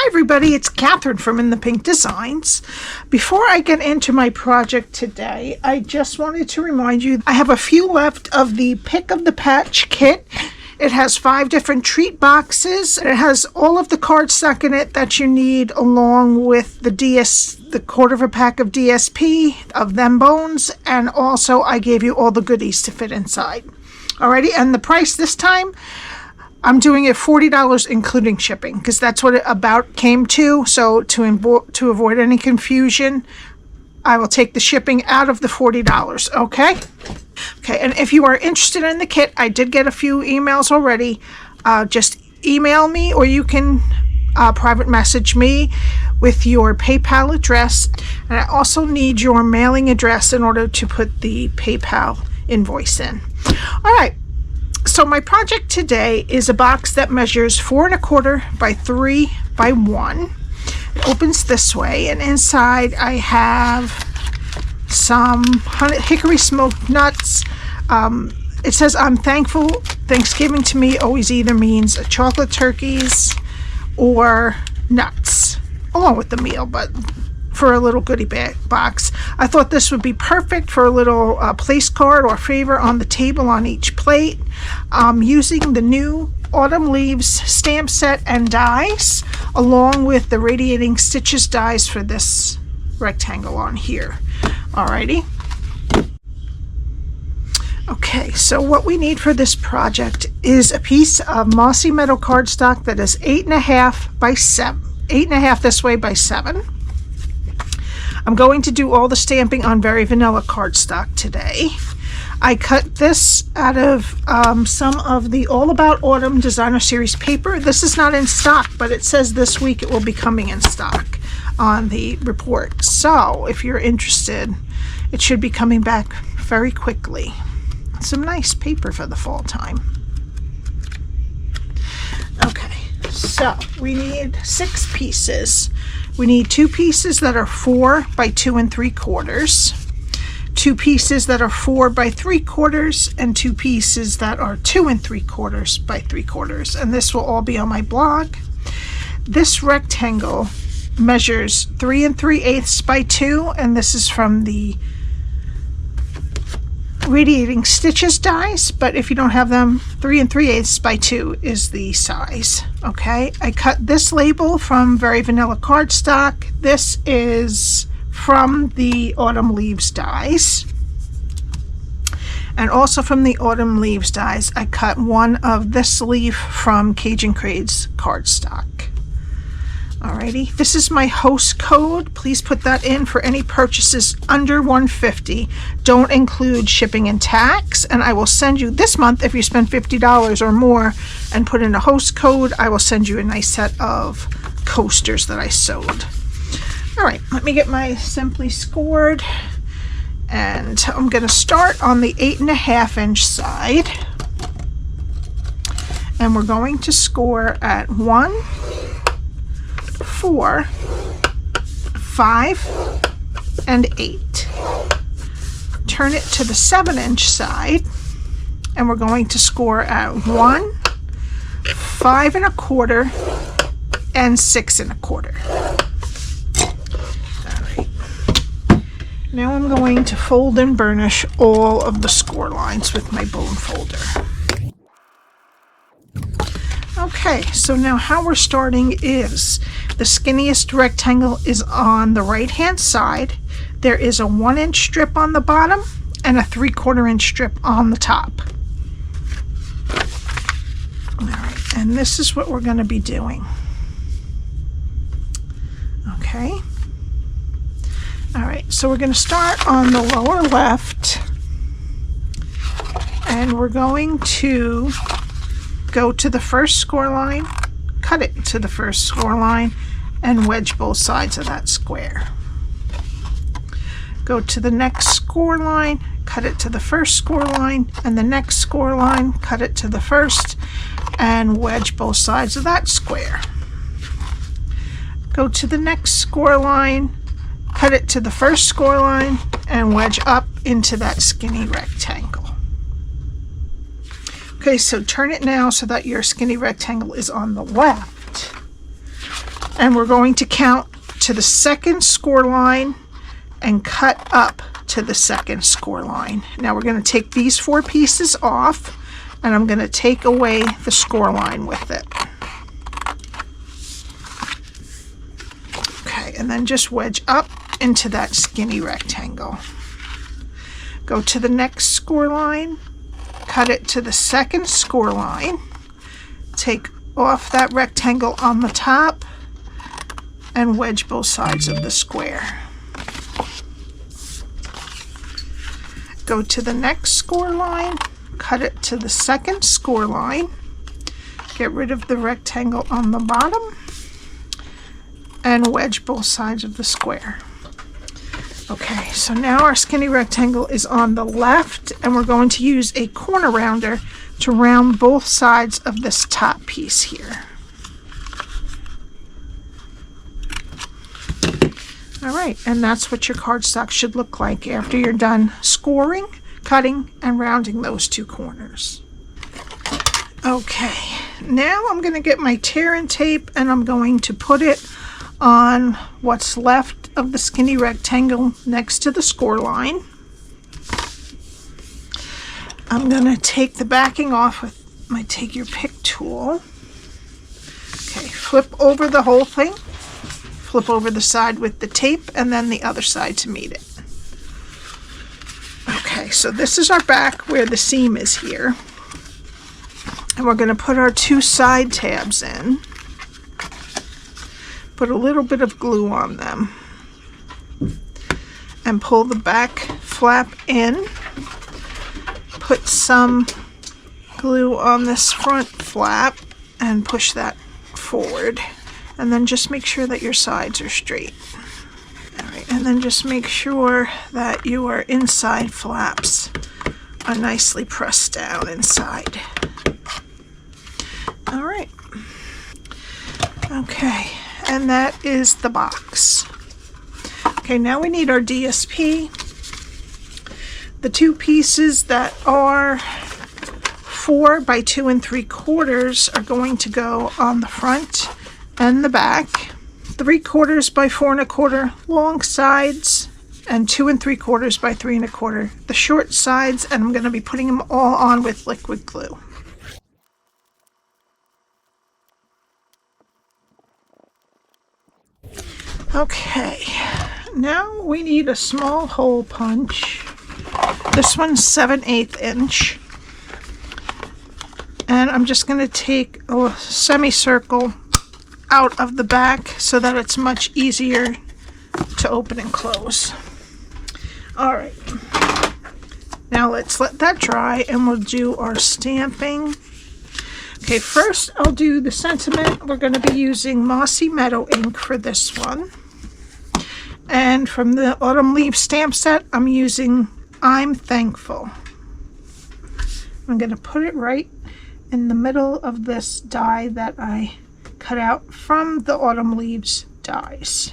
Hi everybody, it's Cathryn from In the Pink Designs. Before I get into my project today, I just wanted to remind you I have a few left of the Pick of the Patch kit. It has 5 different treat boxes. It has all of the cardstock in it that you need, along with the quarter of a pack of DSP, of them bones, and also I gave you all the goodies to fit inside. Alrighty, and the price this time, I'm doing it $40 including shipping, because that's what it about came to. So to avoid any confusion, I will take the shipping out of the $40, okay? Okay, and if you are interested in the kit, I did get a few emails already. Just email me, or you can private message me with your PayPal address. And I also need your mailing address in order to put the PayPal invoice in. All right. So my project today is a box that measures 4 1/4 by 3 by 1. It opens this way, and inside I have some hickory smoked nuts. It says, "I'm thankful Thanksgiving to me always either means chocolate turkeys or nuts," along with the meal, but for a little goodie bag box. I thought this would be perfect for a little place card or favor on the table on each plate. I'm using the new Autumn Leaves stamp set and dies, along with the Radiating Stitches dies for this rectangle on here. Alrighty. Okay, so what we need for this project is a piece of Mossy Meadow cardstock that is 8 1/2 by 7. 8 1/2 this way by 7. I'm going to do all the stamping on Very Vanilla cardstock today. I cut this out of some of the All About Autumn Designer Series paper. This is not in stock, but it says this week it will be coming in stock on the report. So if you're interested, it should be coming back very quickly. Some nice paper for the fall time. Okay, so we need 6 pieces. We need 2 pieces that are 4 by 2 3/4, 2 pieces that are 4 by 3/4, and 2 pieces that are 2 3/4 by 3/4. And this will all be on my blog. This rectangle measures 3 3/8 by 2, and this is from the Radiating Stitches dies, but if you don't have them, 3 3/8 by 2 is the size. Okay, I cut this label from Very Vanilla cardstock. This is from the Autumn Leaves dies, and also from the Autumn Leaves dies I cut one of this leaf from Cajun Craze cardstock. Alrighty, this is my host code. Please put that in for any purchases under $150. Don't include shipping and tax, and I will send you this month, if you spend $50 or more and put in a host code, I will send you a nice set of coasters that I sewed. Alright, let me get my Simply Scored, and I'm going to start on the 8 1/2 inch side, and we're going to score at 1, 4, 5, and 8. Turn it to the 7 inch side, and we're going to score at 1, 5 1/4, and 6 1/4. Alright. Now I'm going to fold and burnish all of the score lines with my bone folder. Okay, so now how we're starting is the skinniest rectangle is on the right hand side. There is a 1 inch strip on the bottom and a 3/4 inch strip on the top. Alright, and this is what we're going to be doing. Okay. Alright, so we're going to start on the lower left, and we're going to go to the first score line, cut it to the first score line, and wedge both sides of that square. Go to the next score line, cut it to the first score line, and the next score line, cut it to the first, and wedge both sides of that square. Go to the next score line, cut it to the first score line, and wedge up into that skinny rectangle. Okay, so turn it now so that your skinny rectangle is on the left. And we're going to count to the second score line and cut up to the second score line. Now we're going to take these 4 pieces off, and I'm going to take away the score line with it. Okay, and then just wedge up into that skinny rectangle. Go to the next score line, cut it to the second score line, take off that rectangle on the top, and wedge both sides of the square. Go to the next score line, cut it to the second score line, get rid of the rectangle on the bottom, and wedge both sides of the square. Okay, so now our skinny rectangle is on the left, and we're going to use a corner rounder to round both sides of this top piece here. All right, and that's what your cardstock should look like after you're done scoring, cutting, and rounding those 2 corners. Okay, now I'm going to get my tear and tape, and I'm going to put it on what's left of the skinny rectangle next to the score line. I'm going to take the backing off with my Take Your Pick tool. Okay, flip over the whole thing, flip over the side with the tape, and then the other side to meet it. Okay, so this is our back where the seam is here. And we're going to put our 2 side tabs in. Put a little bit of glue on them. And pull the back flap in. Put some glue on this front flap and push that forward. And then just make sure that your sides are straight. All right, and then just make sure that your inside flaps are nicely pressed down inside. All right. Okay, and that is the box. Okay, now we need our DSP. The 2 pieces that are 4 by 2 3/4 are going to go on the front and the back. 3/4 by 4 1/4 long sides, and 2 3/4 by 3 1/4 the short sides, and I'm going to be putting them all on with liquid glue. Okay, now we need a small hole punch. This one's 7/8 inch. And I'm just going to take a semicircle out of the back so that it's much easier to open and close. All right, now let's let that dry and we'll do our stamping. Okay, first I'll do the sentiment. We're going to be using Mossy Meadow Ink for this one. And from the Autumn Leaves stamp set, I'm using I'm Thankful. I'm going to put it right in the middle of this die that I cut out from the Autumn Leaves dies.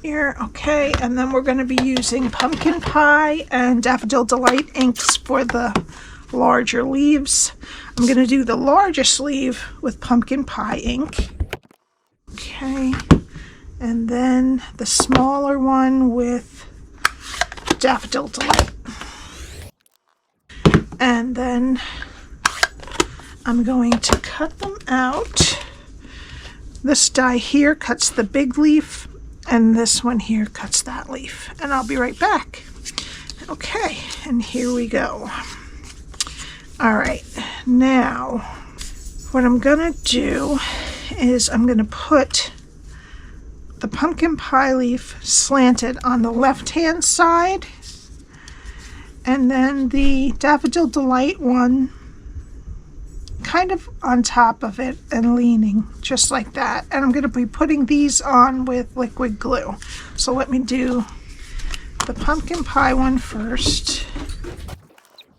Here, okay, and then we're going to be using Pumpkin Pie and Daffodil Delight inks for the larger leaves. I'm going to do the largest leaf with Pumpkin Pie ink. Okay, and then the smaller one with Daffodil Delight. And then I'm going to cut them out. This die here cuts the big leaf, and this one here cuts that leaf. And I'll be right back. Okay, and here we go. All right, now what I'm gonna do is I'm gonna put the pumpkin pie leaf slanted on the left-hand side, and then the Daffodil Delight one kind of on top of it and leaning just like that. And I'm going to be putting these on with liquid glue. So let me do the pumpkin pie one first.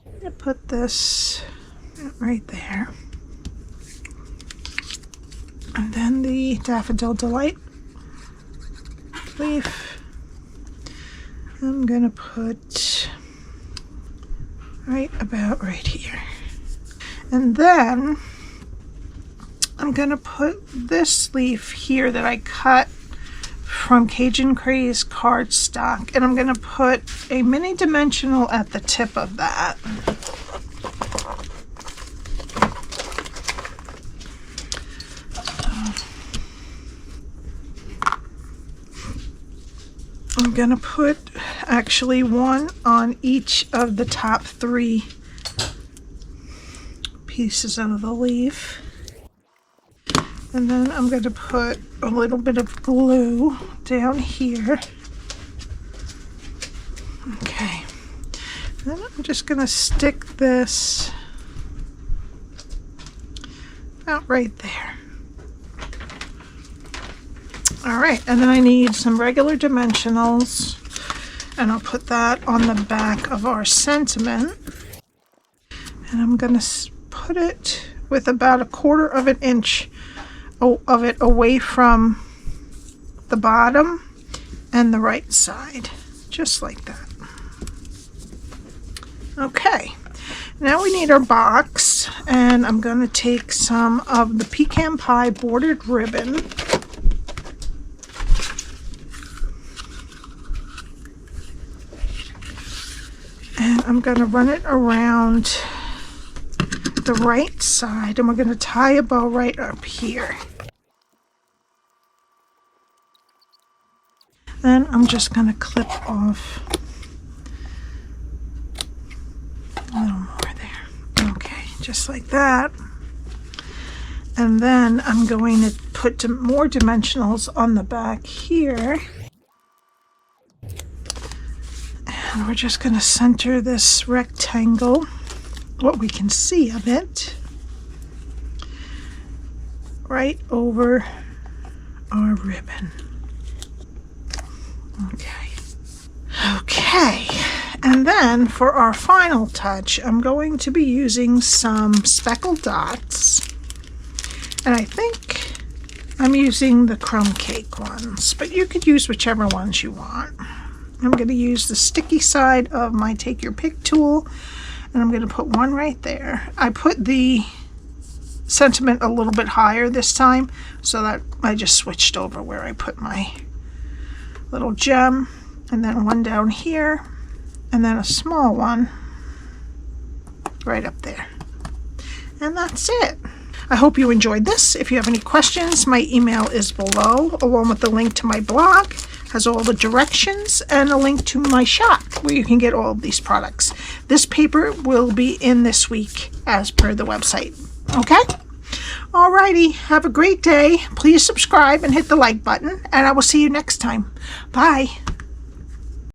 I'm going to put this right there. And then the Daffodil Delight leaf I'm going to put right about right here. And then I'm going to put this leaf here that I cut from Cajun Craze cardstock, and I'm going to put a mini dimensional at the tip of that. I'm going to put actually one on each of the top 3 pieces of the leaf. And then I'm going to put a little bit of glue down here. Okay. And then I'm just going to stick this about right there. Alright, and then I need some regular dimensionals, and I'll put that on the back of our sentiment. And I'm going to put it with about 1/4 of an inch of it away from the bottom and the right side, just like that. Okay, now we need our box, and I'm going to take some of the pecan pie bordered ribbon, and I'm going to run it around the right side, and we're going to tie a bow right up here. Then I'm just going to clip off a little more there. Okay, just like that. And then I'm going to put more dimensionals on the back here. And we're just going to center this rectangle, what we can see of it, right over our ribbon. Okay, and then for our final touch, I'm going to be using some Speckled Dots, and I think I'm using the crumb cake ones, but you could use whichever ones you want. I'm going to use the sticky side of my Take Your Pick tool, and I'm going to put one right there. I put the sentiment a little bit higher this time, so that I just switched over where I put my little gem, and then one down here, and then a small one right up there. And that's it. I hope you enjoyed this. If you have any questions, my email is below, along with the link to my blog. Has all the directions and a link to my shop where you can get all of these products. This paper will be in this week as per the website. Okay? Alrighty, have a great day. Please subscribe and hit the like button, and I will see you next time. Bye.